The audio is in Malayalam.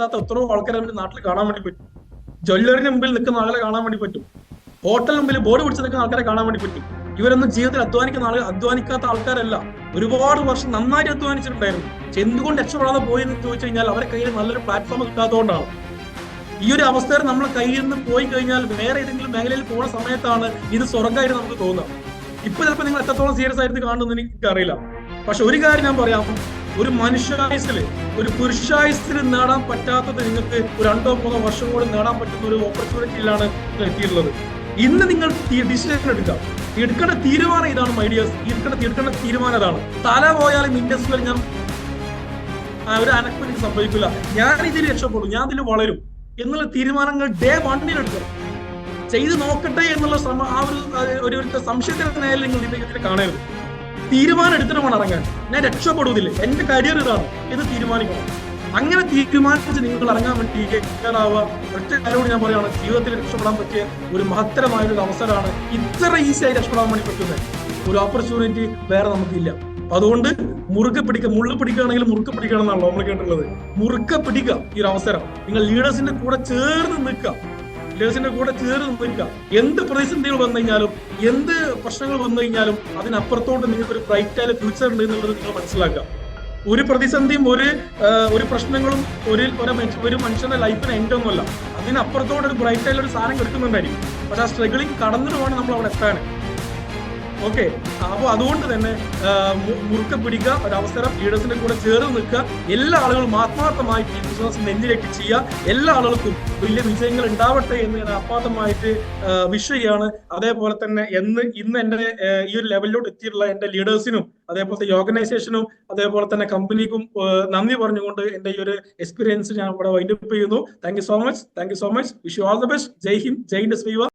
എത്രയോ ആൾക്കാരെ നമുക്ക് നാട്ടിൽ കാണാൻ വേണ്ടി പറ്റും. ജ്വല്ലറിന് മുമ്പിൽ നിൽക്കുന്ന ആളുകളെ കാണാൻ വേണ്ടി പറ്റും. ഹോട്ടലിന് മുമ്പിൽ ബോർഡ് പിടിച്ച് നിൽക്കുന്ന ആൾക്കാരെ കാണാൻ വേണ്ടി പറ്റും. ഇവരൊന്നും ജീവിതത്തിൽ അധ്വാനിക്കാത്ത ആൾക്കാരല്ല. ഒരുപാട് വർഷം നന്നായിട്ട് അധ്വാനിച്ചിട്ടുണ്ടായിരുന്നു. പക്ഷെ എന്തുകൊണ്ട് രക്ഷപ്പെടാതെ പോയി എന്ന് ചോദിച്ചു കഴിഞ്ഞാൽ അവരെ കയ്യിൽ നല്ലൊരു പ്ലാറ്റ്ഫോം കിട്ടാത്തതുകൊണ്ടാണ്. ഈ ഒരു അവസ്ഥയിൽ നമ്മളെ കയ്യിൽ നിന്ന് പോയി കഴിഞ്ഞാൽ വേറെ ഏതെങ്കിലും മേഖലയിൽ പോകുന്ന സമയത്താണ് ഇത് സ്വർഗ്ഗമായിട്ട് നമുക്ക് തോന്നുക. ഇപ്പൊ ചിലപ്പോൾ നിങ്ങൾ എത്രത്തോളം സീരിയസ് ആയിട്ട് കാണുമെന്ന് എനിക്കറിയില്ല. പക്ഷെ ഒരു കാര്യം ഞാൻ പറയാം, ഒരു മനുഷ്യായുസിൽ ഒരു പുരുഷായുസിൽ നേടാൻ പറ്റാത്തത് നിങ്ങൾക്ക് ഒരു 2-3 വർഷം കൂടി നേടാൻ പറ്റുന്ന ഒരു ഓപ്പർച്യൂണിറ്റിയിലാണ് എത്തിയിട്ടുള്ളത്. ഇന്ന് നിങ്ങൾ ഡിസിഷൻ എടുക്കേണ്ട തീരുമാനം ഇതാണ്. മൈഡിയേഴ്സ്, എടുക്കേണ്ട തീരുമാനം ഇതാണ്. തല പോയാലും ഇൻഡസ്ട്രിയിൽ ഞാൻ ഒരു അനക്കം എനിക്ക് സംഭവിക്കില്ല, ഞാൻ ഇതിൽ രക്ഷപ്പെടും, ഞാൻ ഇതിൽ വളരും എന്നുള്ള തീരുമാനങ്ങൾ ഡേ 1 എടുക്കണം. ചെയ്ത് നോക്കട്ടെ എന്നുള്ള ഒരു സംശയത്തിന്റെ നേരിൽ നിങ്ങൾ ഇതിനെ കാണരുത്. തീരുമാനം എടുത്തിട്ട് വേണം ഇറങ്ങാൻ. ഞാൻ രക്ഷപ്പെടുന്നില്ല, എന്റെ കരിയർ ഇതാണ്, ഇത് തീരുമാനിക്കണം. അങ്ങനെ തീരുമാനിച്ച് നിങ്ങൾ ഇറങ്ങാൻ വേണ്ടി കേൾക്കാനാവുക. ഒറ്റ കാര്യോട് ഞാൻ പറയുകയാണ്, ജീവിതത്തിൽ രക്ഷപ്പെടാൻ പറ്റിയ ഒരു മഹത്തരമായൊരു അവസരമാണ്. ഇത്ര ഈസിയായി രക്ഷപ്പെടാൻ വേണ്ടി പറ്റുന്നത് ഒരു ഓപ്പർച്യൂണിറ്റി വേറെ നമുക്കില്ല. അതുകൊണ്ട് മുറുകെ പിടിക്കുക. മുള്ളു പിടിക്കുകയാണെങ്കിൽ മുറുക്കെ പിടിക്കണം എന്നാണല്ലോ നമ്മൾ കേട്ടിട്ടുള്ളത്. മുറുക്കെ പിടിക്കുക ഈ ഒരു അവസരം. നിങ്ങൾ ലീഡേഴ്സിന്റെ കൂടെ ചേർന്ന് നിൽക്കുക. എന്ത് പ്രതിസന്ധികൾ വന്നു കഴിഞ്ഞാലും, എന്ത് പ്രശ്നങ്ങൾ വന്നു കഴിഞ്ഞാലും അതിനപ്പുറത്തോട്ട് നിങ്ങൾക്ക് ഒരു ബ്രൈറ്റ് ആയ ഫ്യൂച്ചർ ഉണ്ട് എന്നുള്ളത് നിങ്ങൾ മനസ്സിലാക്കുക. ഒരു പ്രതിസന്ധിയും ഒരു പ്രശ്നങ്ങളും ഒരു മനുഷ്യന്റെ ലൈഫിന് എൻഡ് ഒന്നുമല്ല. അതിനപ്പുറത്തോട്ട് ഒരു ബ്രൈറ്റ് ആയ ഒരു സാധനം കിടക്കുന്നുണ്ടായിരിക്കും. പക്ഷെ ആ സ്ട്രഗിളിങ് കടന്നിട്ട് വേണം നമ്മൾ അവിടെ എത്താൻ. ഓക്കെ, അപ്പോൾ അതുകൊണ്ട് തന്നെ മുറുക്കെ പിടിക്കുക, ഒരവസരം ലീഡേഴ്സിന്റെ കൂടെ ചേർന്ന് നിൽക്കുക. എല്ലാ ആളുകളും ആത്മാർത്ഥമായിട്ട് ഈ ബിസിനസ് നെഞ്ചിലേക്ക് ചെയ്യുക. എല്ലാ ആളുകൾക്കും വലിയ വിജയങ്ങൾ ഉണ്ടാവട്ടെ എന്ന് ഞാൻ ആത്മാർത്ഥമായിട്ട് വിഷ് ചെയ്യാണ്. അതേപോലെ തന്നെ ഇന്ന് എന്റെ ഈ ഒരു ലെവലിലോട്ട് എത്തിയിട്ടുള്ള എന്റെ ലീഡേഴ്സിനും അതേപോലത്തെ ഓർഗനൈസേഷനും അതേപോലെ തന്നെ കമ്പനിക്കും നന്ദി പറഞ്ഞുകൊണ്ട് എന്റെ ഈ ഒരു എക്സ്പീരിയൻസ് ഞാൻ ഇവിടെ വൈൻഡപ്പ് ചെയ്യുന്നു. Thank you so much. Wish you all the best. ജയ് ഹിന്ദ്, ജയ് ഹിന്ദ്.